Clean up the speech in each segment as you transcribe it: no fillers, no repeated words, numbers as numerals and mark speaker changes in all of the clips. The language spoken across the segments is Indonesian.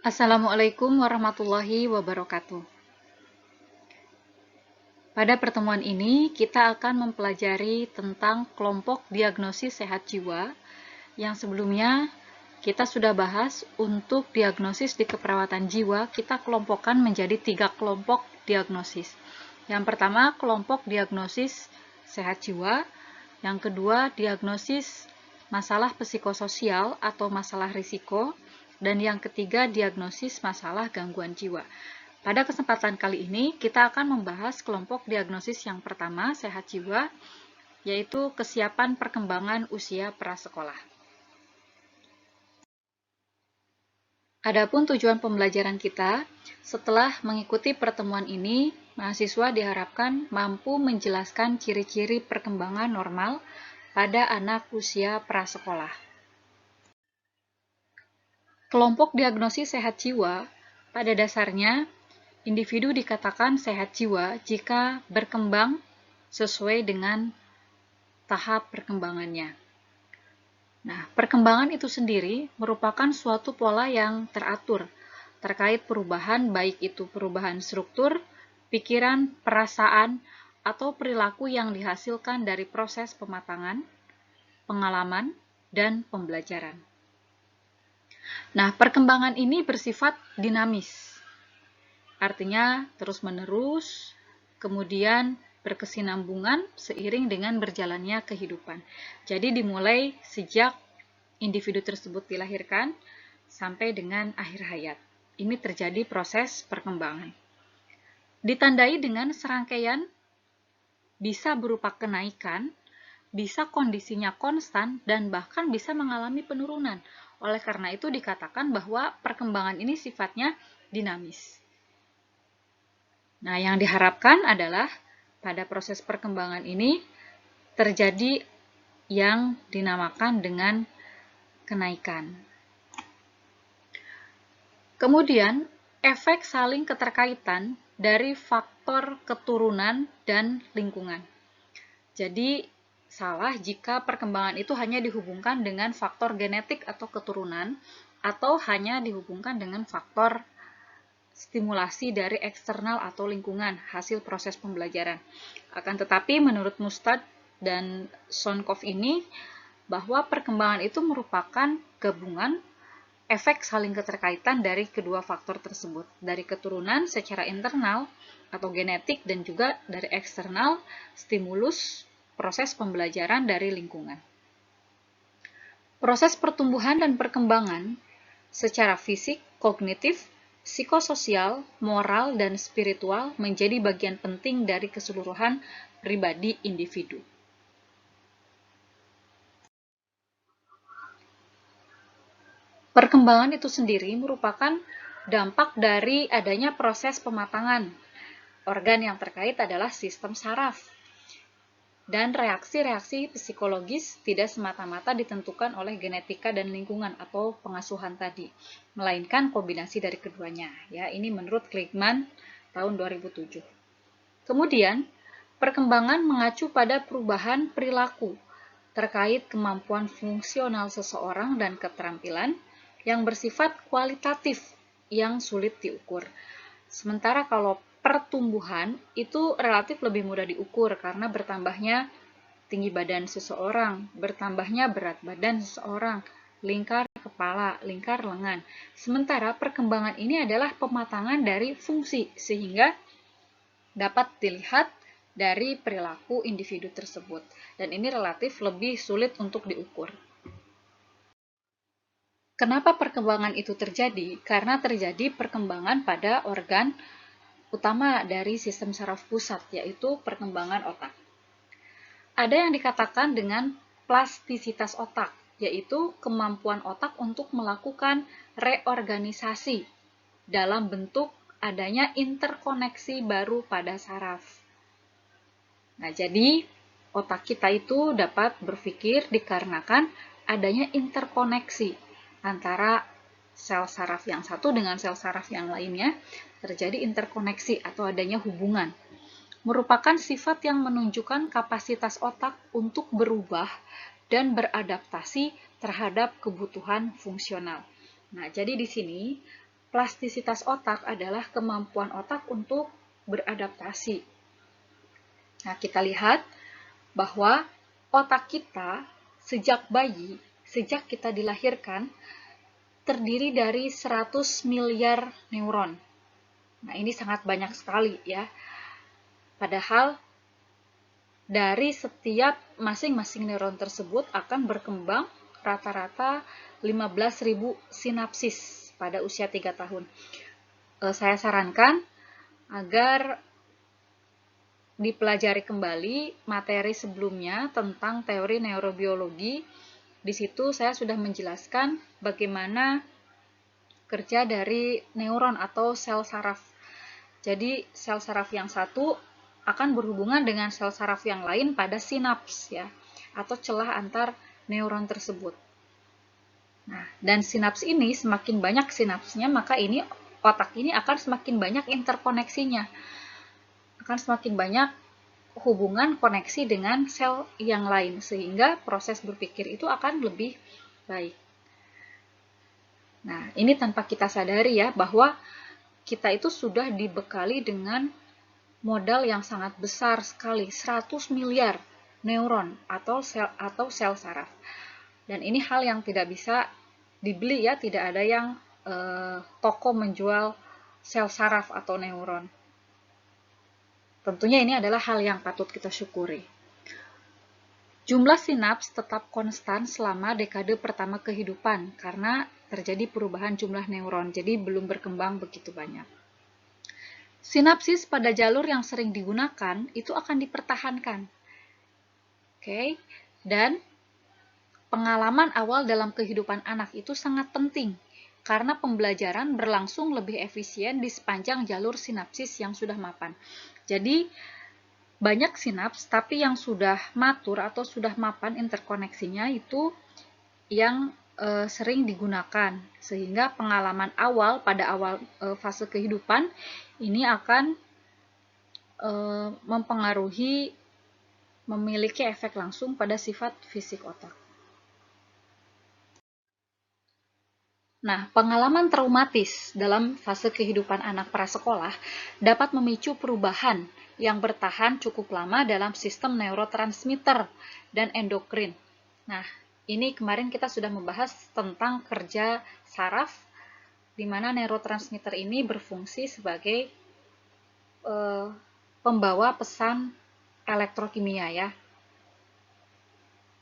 Speaker 1: Assalamualaikum warahmatullahi wabarakatuh. Pada pertemuan ini, kita akan mempelajari tentang kelompok diagnosis sehat jiwa yang sebelumnya kita sudah bahas. Untuk diagnosis di keperawatan jiwa, kita kelompokkan menjadi 3 kelompok diagnosis. Yang pertama, kelompok diagnosis sehat jiwa. Yang kedua, diagnosis masalah psikososial atau masalah risiko. Dan yang ketiga, diagnosis masalah gangguan jiwa. Pada kesempatan kali ini, kita akan membahas kelompok diagnosis yang pertama, sehat jiwa, yaitu kesiapan perkembangan usia prasekolah. Adapun tujuan pembelajaran kita, setelah mengikuti pertemuan ini, mahasiswa diharapkan mampu menjelaskan ciri-ciri perkembangan normal pada anak usia prasekolah. Kelompok diagnosis sehat jiwa, pada dasarnya, individu dikatakan sehat jiwa jika berkembang sesuai dengan tahap perkembangannya. Nah, perkembangan itu sendiri merupakan suatu pola yang teratur terkait perubahan, baik itu perubahan struktur, pikiran, perasaan, atau perilaku yang dihasilkan dari proses pematangan, pengalaman, dan pembelajaran. Nah, perkembangan ini bersifat dinamis. Artinya terus-menerus, kemudian berkesinambungan seiring dengan berjalannya kehidupan. Jadi dimulai sejak individu tersebut dilahirkan sampai dengan akhir hayat. Ini terjadi proses perkembangan. Ditandai dengan serangkaian bisa berupa kenaikan, bisa kondisinya konstan, dan bahkan bisa mengalami penurunan. Oleh karena itu dikatakan bahwa perkembangan ini sifatnya dinamis. Nah, yang diharapkan adalah pada proses perkembangan ini terjadi yang dinamakan dengan kenaikan. Kemudian, efek saling keterkaitan dari faktor keturunan dan lingkungan. Jadi, salah jika perkembangan itu hanya dihubungkan dengan faktor genetik atau keturunan, atau hanya dihubungkan dengan faktor stimulasi dari eksternal atau lingkungan hasil proses pembelajaran. Akan tetapi menurut Mustad dan Sonkov ini, bahwa perkembangan itu merupakan gabungan efek saling keterkaitan dari kedua faktor tersebut, dari keturunan secara internal atau genetik dan juga dari eksternal stimulus proses pembelajaran dari lingkungan. Proses pertumbuhan dan perkembangan secara fisik, kognitif, psikososial, moral, dan spiritual menjadi bagian penting dari keseluruhan pribadi individu. Perkembangan itu sendiri merupakan dampak dari adanya proses pematangan. Organ yang terkait adalah sistem saraf. Dan reaksi-reaksi psikologis tidak semata-mata ditentukan oleh genetika dan lingkungan atau pengasuhan tadi, melainkan kombinasi dari keduanya. Ya, ini menurut Kligman tahun 2007. Kemudian, perkembangan mengacu pada perubahan perilaku terkait kemampuan fungsional seseorang dan keterampilan yang bersifat kualitatif yang sulit diukur. Sementara kalau pertumbuhan itu relatif lebih mudah diukur karena bertambahnya tinggi badan seseorang, bertambahnya berat badan seseorang, lingkar kepala, lingkar lengan. Sementara perkembangan ini adalah pematangan dari fungsi sehingga dapat dilihat dari perilaku individu tersebut. Dan ini relatif lebih sulit untuk diukur. Kenapa perkembangan itu terjadi? Karena terjadi perkembangan pada organ utama dari sistem saraf pusat, yaitu perkembangan otak. Ada yang dikatakan dengan plastisitas otak, yaitu kemampuan otak untuk melakukan reorganisasi dalam bentuk adanya interkoneksi baru pada saraf. Nah, jadi otak kita itu dapat berpikir dikarenakan adanya interkoneksi antara sel saraf yang satu dengan sel saraf yang lainnya, terjadi interkoneksi atau adanya hubungan. Merupakan sifat yang menunjukkan kapasitas otak untuk berubah dan beradaptasi terhadap kebutuhan fungsional. Nah, jadi di sini plastisitas otak adalah kemampuan otak untuk beradaptasi. Nah, kita lihat bahwa otak kita sejak bayi, sejak kita dilahirkan, terdiri dari 100 miliar neuron. Nah, ini sangat banyak sekali ya. Padahal dari setiap masing-masing neuron tersebut akan berkembang rata-rata 15.000 sinapsis pada usia 3 tahun. Saya sarankan agar dipelajari kembali materi sebelumnya tentang teori neurobiologi. Di situ saya sudah menjelaskan bagaimana kerja dari neuron atau sel saraf. Jadi sel saraf yang satu akan berhubungan dengan sel saraf yang lain pada sinaps ya, atau celah antar neuron tersebut. Nah, dan sinaps ini semakin banyak sinapsnya, maka otak ini akan semakin banyak interkoneksinya. Akan semakin banyak hubungan koneksi dengan sel yang lain, sehingga proses berpikir itu akan lebih baik. Nah, ini tanpa kita sadari ya, bahwa kita itu sudah dibekali dengan modal yang sangat besar sekali, 100 miliar neuron atau sel saraf. Dan ini hal yang tidak bisa dibeli ya, tidak ada yang toko menjual sel saraf atau neuron. Tentunya ini adalah hal yang patut kita syukuri. Jumlah sinaps tetap konstan selama dekade pertama kehidupan karena terjadi perubahan jumlah neuron, jadi belum berkembang begitu banyak. Sinapsis pada jalur yang sering digunakan itu akan dipertahankan. Oke, dan pengalaman awal dalam kehidupan anak itu sangat penting karena pembelajaran berlangsung lebih efisien di sepanjang jalur sinapsis yang sudah mapan. Jadi, banyak sinaps, tapi yang sudah matur atau sudah mapan interkoneksinya itu yang sering digunakan. Sehingga pengalaman awal pada awal fase kehidupan ini akan mempengaruhi, memiliki efek langsung pada sifat fisik otak. Nah, pengalaman traumatis dalam fase kehidupan anak prasekolah dapat memicu perubahan yang bertahan cukup lama dalam sistem neurotransmitter dan endokrin. Nah, ini kemarin kita sudah membahas tentang kerja saraf, di mana neurotransmitter ini berfungsi sebagai pembawa pesan elektrokimia ya,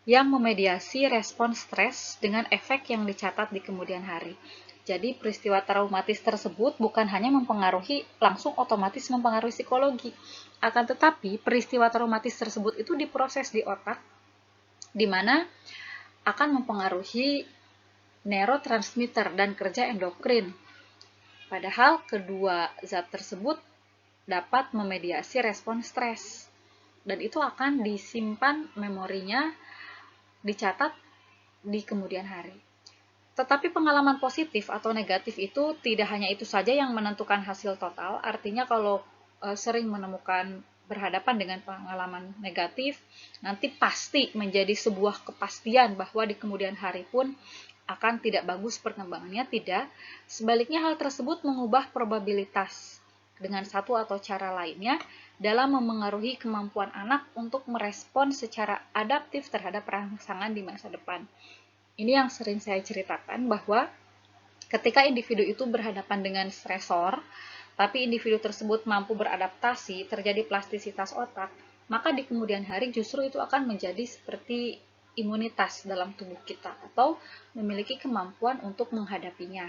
Speaker 1: yang memediasi respon stres dengan efek yang dicatat di kemudian hari. Jadi peristiwa traumatis tersebut bukan hanya mempengaruhi, langsung otomatis mempengaruhi psikologi. Akan tetapi peristiwa traumatis tersebut itu diproses di otak, di mana akan mempengaruhi neurotransmitter dan kerja endokrin. Padahal kedua zat tersebut dapat memediasi respon stres. Dan itu akan disimpan memorinya, dicatat di kemudian hari. Tetapi pengalaman positif atau negatif itu tidak hanya itu saja yang menentukan hasil total. Artinya kalau sering menemukan berhadapan dengan pengalaman negatif, nanti pasti menjadi sebuah kepastian bahwa di kemudian hari pun akan tidak bagus perkembangannya. Tidak. Sebaliknya hal tersebut mengubah probabilitas dengan satu atau cara lainnya dalam memengaruhi kemampuan anak untuk merespon secara adaptif terhadap rangsangan di masa depan. Ini yang sering saya ceritakan, bahwa ketika individu itu berhadapan dengan stresor, tapi individu tersebut mampu beradaptasi, terjadi plastisitas otak, maka di kemudian hari justru itu akan menjadi seperti imunitas dalam tubuh kita atau memiliki kemampuan untuk menghadapinya.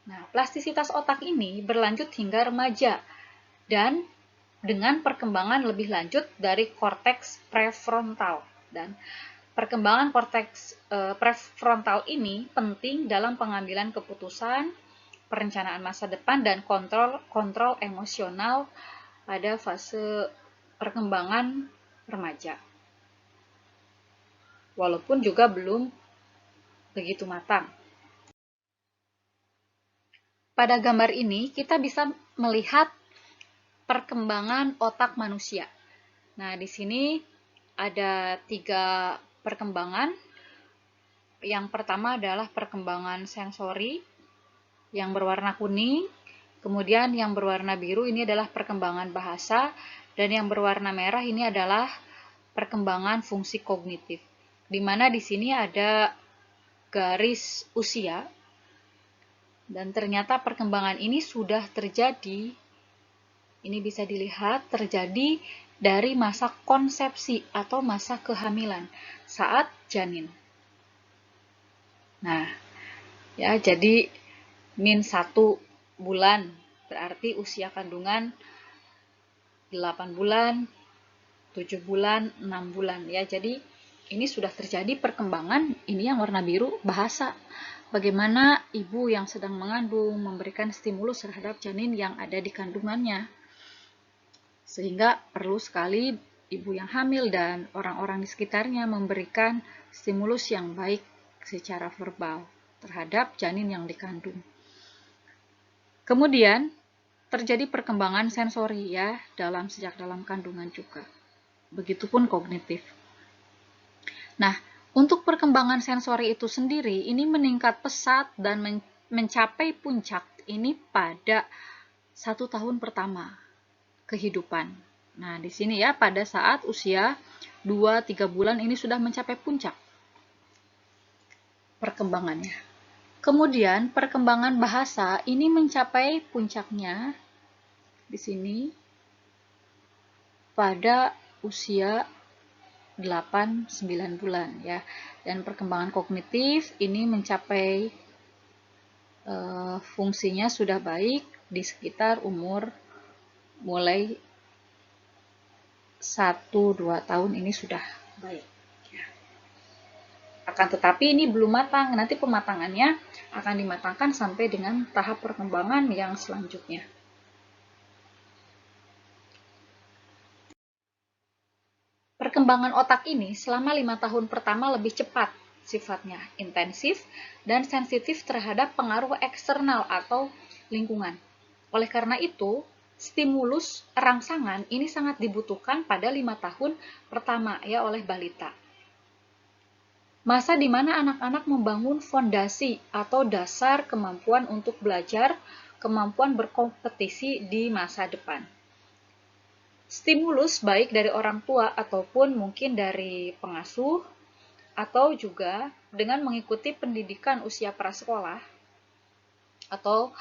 Speaker 1: Nah, plastisitas otak ini berlanjut hingga remaja dan dengan perkembangan lebih lanjut dari korteks prefrontal. Dan perkembangan korteks prefrontal ini penting dalam pengambilan keputusan, perencanaan masa depan, dan kontrol emosional pada fase perkembangan remaja. Walaupun juga belum begitu matang. Pada gambar ini kita bisa melihat perkembangan otak manusia. Nah, di sini ada 3 perkembangan. Yang pertama adalah perkembangan sensori, Yang berwarna kuning, kemudian yang berwarna biru ini adalah perkembangan bahasa, dan yang berwarna merah ini adalah perkembangan fungsi kognitif. Di mana di sini ada garis usia, dan ternyata perkembangan ini sudah terjadi. Ini bisa dilihat terjadi dari masa konsepsi atau masa kehamilan saat janin. Nah, ya jadi min 1 bulan berarti usia kandungan 8 bulan, 7 bulan, 6 bulan ya. Jadi ini sudah terjadi perkembangan. Ini yang warna biru bahasa. Bagaimana ibu yang sedang mengandung memberikan stimulus terhadap janin yang ada di kandungannya. Sehingga perlu sekali ibu yang hamil dan orang-orang di sekitarnya memberikan stimulus yang baik secara verbal terhadap janin yang dikandung. Kemudian terjadi perkembangan sensori ya sejak dalam kandungan juga. Begitupun kognitif. Nah, untuk perkembangan sensori itu sendiri ini meningkat pesat dan mencapai puncak ini pada 1 tahun pertama kehidupan. Nah, di sini ya pada saat usia 2-3 bulan ini sudah mencapai puncak perkembangannya. Kemudian perkembangan bahasa ini mencapai puncaknya di sini pada usia 8-9 bulan ya. Dan perkembangan kognitif ini mencapai fungsinya sudah baik di sekitar umur mulai 1-2 tahun ini sudah baik ya. Akan tetapi ini belum matang, nanti pematangannya akan dimatangkan sampai dengan tahap perkembangan yang selanjutnya. Perkembangan otak ini selama 5 tahun pertama lebih cepat, sifatnya intensif dan sensitif terhadap pengaruh eksternal atau lingkungan. Oleh karena itu, stimulus rangsangan ini sangat dibutuhkan pada 5 tahun pertama ya oleh balita. Masa di mana anak-anak membangun fondasi atau dasar kemampuan untuk belajar, kemampuan berkompetisi di masa depan. Stimulus baik dari orang tua ataupun mungkin dari pengasuh atau juga dengan mengikuti pendidikan usia prasekolah atau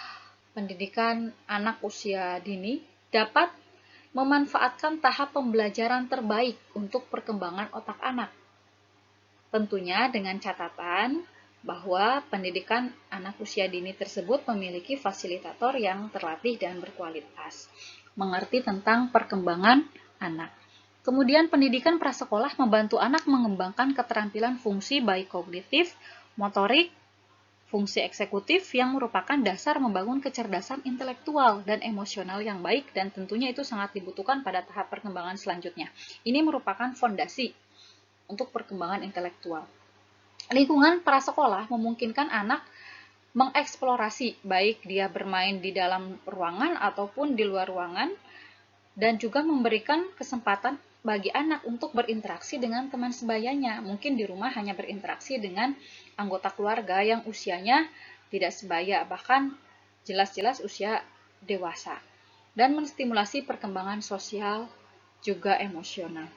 Speaker 1: pendidikan anak usia dini dapat memanfaatkan tahap pembelajaran terbaik untuk perkembangan otak anak. Tentunya dengan catatan bahwa pendidikan anak usia dini tersebut memiliki fasilitator yang terlatih dan berkualitas, mengerti tentang perkembangan anak. Kemudian pendidikan prasekolah membantu anak mengembangkan keterampilan fungsi baik kognitif, motorik, fungsi eksekutif yang merupakan dasar membangun kecerdasan intelektual dan emosional yang baik dan tentunya itu sangat dibutuhkan pada tahap perkembangan selanjutnya. Ini merupakan fondasi untuk perkembangan intelektual. Lingkungan prasekolah memungkinkan anak mengeksplorasi baik dia bermain di dalam ruangan ataupun di luar ruangan dan juga memberikan kesempatan bagi anak untuk berinteraksi dengan teman sebayanya. Mungkin di rumah hanya berinteraksi dengan anggota keluarga yang usianya tidak sebaya, bahkan jelas-jelas usia dewasa, dan menstimulasi perkembangan sosial juga emosional.